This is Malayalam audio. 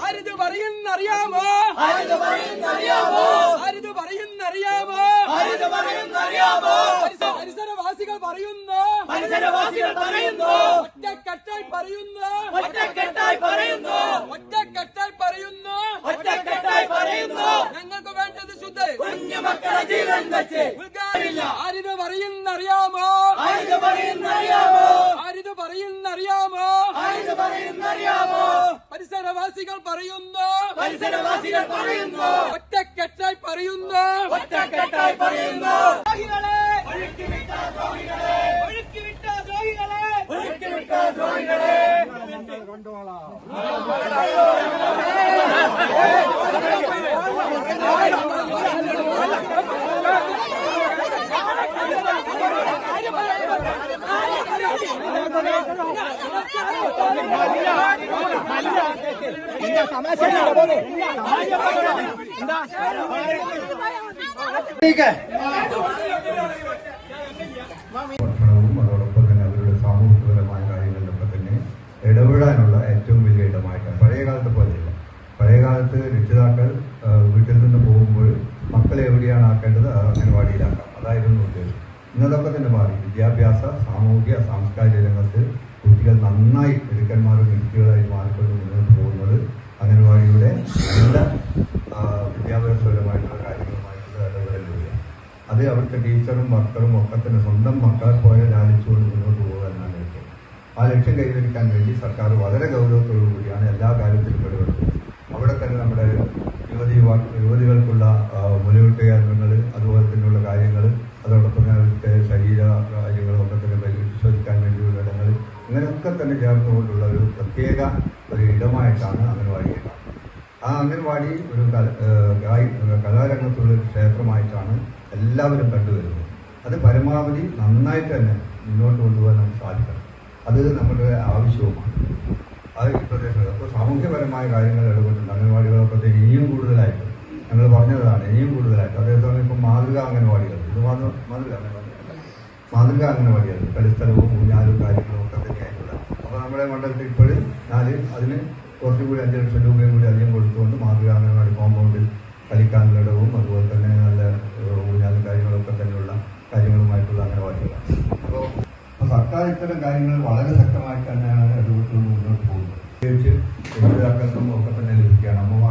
ആരിത് പറയുന്നറിയാമോ? പരിസരവാസികൾ പറയുന്നു, ഒറ്റക്കെട്ടായി പറയുന്നു, ഞങ്ങൾക്ക് വേണ്ടത് ശുദ്ധ കുഞ്ഞുമക്കളുടെ ജീവൻ വെച്ച് ആരിത് പറയുന്നറിയാമോ? പരിസരവാസികൾ പറയുന്നു, ഒറ്റക്കെട്ടായി പറയുന്നു, അതോടൊപ്പം തന്നെ അവരുടെ സാമൂഹികപരമായ കാര്യങ്ങളിലൊക്കെ തന്നെ ഇടപെടാനുള്ള ഏറ്റവും വലിയ ഇടമായിട്ടാണ്. പഴയകാലത്തെ പോലെയല്ല. പഴയകാലത്ത് രക്ഷിതാക്കൾ വീട്ടിൽ നിന്ന് പോകുമ്പോൾ മക്കളെ എവിടെയാണ് ആക്കേണ്ടത് അംഗൻവാടിയിലാക്കാം, അതായിരുന്നു ഉദ്ദേശം. ഇന്നതൊക്കെ തന്നെ മാറി. വിദ്യാഭ്യാസ സാമൂഹിക സാംസ്കാരിക രംഗത്ത് കുട്ടികൾ നന്നായി മിടുക്കന്മാരും മിടുക്കികളായി മാറിക്കൊണ്ട് മുന്നോട്ട് പോകുന്നത് അംഗൻവാടിയുടെ നല്ല വിദ്യാഭ്യാസപരമായിട്ടുള്ള കാര്യങ്ങളുമായിട്ടുള്ള ഇടപെടലുകളാണ്. അത് അവിടുത്തെ ടീച്ചറും വർക്കറും ഒക്കെ തന്നെ സ്വന്തം മക്കളെ പോലെ ലാലിച്ചുകൊണ്ട് മുന്നോട്ട് പോകുക എന്നാണ് ലക്ഷ്യം. ആ ലക്ഷ്യം കൈവരിക്കാൻ വേണ്ടി സർക്കാർ വളരെ ഗൗരവത്തോടു കൂടിയാണ് എല്ലാ കാര്യത്തിലും ഇടപെടുന്നത്. അവിടെ തന്നെ നമ്മുടെ യുവതികൾക്കുള്ള മുലയൂട്ട് കേന്ദ്രങ്ങൾ, അതുപോലെ തന്നെയുള്ള കാര്യങ്ങൾ, അതോടൊപ്പം തന്നെ അവരുടെ ശരീര കാര്യങ്ങളും ഒക്കെ തന്നെ പരിശോധിക്കാൻ വേണ്ടിയുള്ള ഇടങ്ങൾ, ഇങ്ങനെയൊക്കെ തന്നെ ചേർന്നുകൊണ്ടുള്ള ഒരു പ്രത്യേക ഇടമായിട്ടാണ് അംഗൻവാടി കാണുന്നത്. ആ അംഗൻവാടി ഒരു കലാരംഗത്തുള്ള ഒരു ക്ഷേത്രമായിട്ടാണ് എല്ലാവരും കണ്ടുവരുന്നത്. അത് പരമാവധി നന്നായിട്ട് തന്നെ മുന്നോട്ട് കൊണ്ടുപോകാൻ നമുക്ക് സാധിക്കണം. അത് നമ്മുടെ ആവശ്യവുമാണ്. അത് ഈ പ്രദേശങ്ങൾ അപ്പോൾ സാമൂഹ്യപരമായ കാര്യങ്ങൾ ഇടപെട്ടുണ്ട് അംഗൻവാടികളൊക്കെ ഇനിയും കൂടുതലായിട്ട് ഞങ്ങൾ പറഞ്ഞതാണ്, ഇനിയും കൂടുതലായിട്ട്. അതേസമയം ഇപ്പം മാതൃകാ അംഗൻവാടികൾ, ഇത് മാതൃകാ അംഗൻവാടികൾ കളിസ്ഥലവും ഊഞ്ഞാലും കാര്യങ്ങളും ഒക്കെ തന്നെയായിട്ടുള്ള. അപ്പോൾ നമ്മുടെ മണ്ഡലത്തിൽ ഇപ്പോഴും അതിന് കുറച്ചുകൂടി 5 ലക്ഷം രൂപയും കൂടി അധികം കൊടുത്തുകൊണ്ട് മാതൃകാ അംഗൻവാടി കോമ്പൗണ്ടിൽ കളിക്കാനുള്ള ഇടവും അതുപോലെ തന്നെ നല്ല ഊഞ്ഞാലും കാര്യങ്ങളൊക്കെ തന്നെയുള്ള കാര്യങ്ങളുമായിട്ടുള്ള അംഗൻവാടികളാണ്. അപ്പോൾ സർക്കാർ ഇത്തരം കാര്യങ്ങൾ വളരെ ശക്തമായിട്ട് തന്നെയാണ്